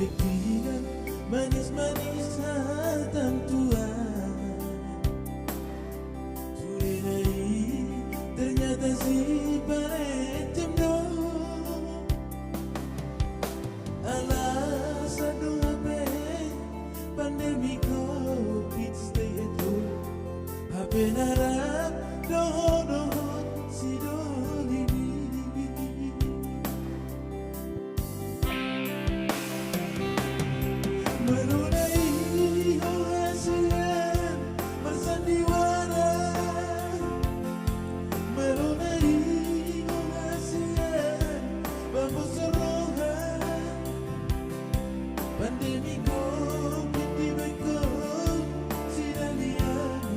dengan manis-manis tentuan Tulinai ternyata si paret jemno Alasan dong HP pandemi COVID stay at home HP narap doho-doho si dolini Menunai hasilan bersandiwara Menunai hasilan berpesuruhan Pandemi COVID di bekal sidanian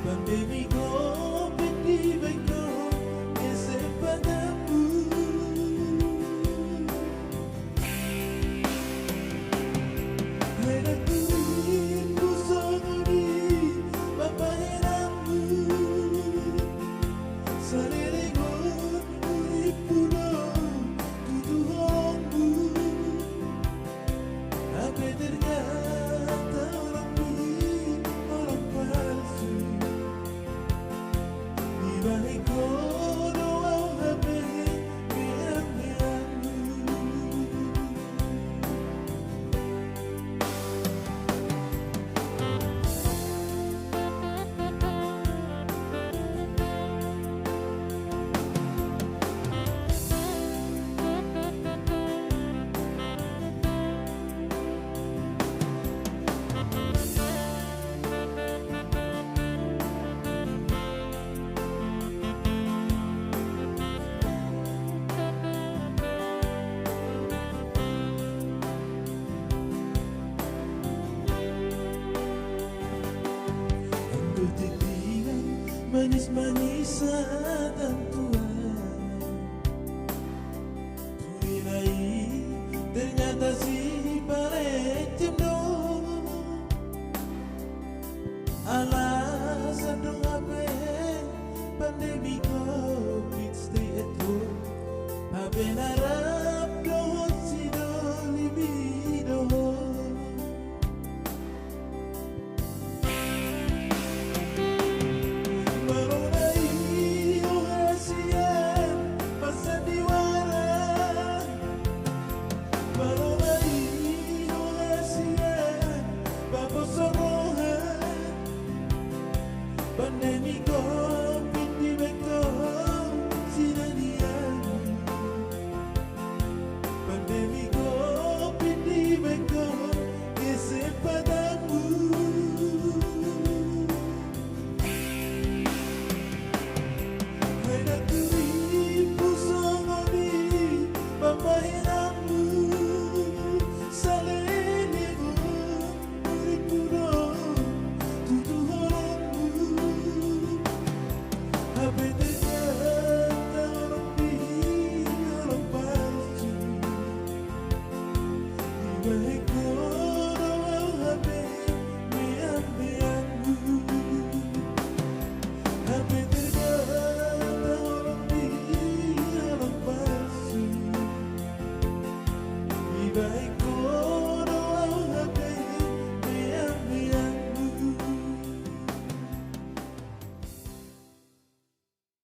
Pandemi COVID di bekal gesek padamu Hadapiku sanguni Bapa herangmu Saliringon uripuna tuduhanmu Apa ternyata orang palsu Di balik doa HP merah-merahmu Dengan manis-manis tentuan Tulinai ternyata si paret jemno Alasan dong HP pandemi COVID stay at home HP narap doho si dolimi doho Pandemi COVID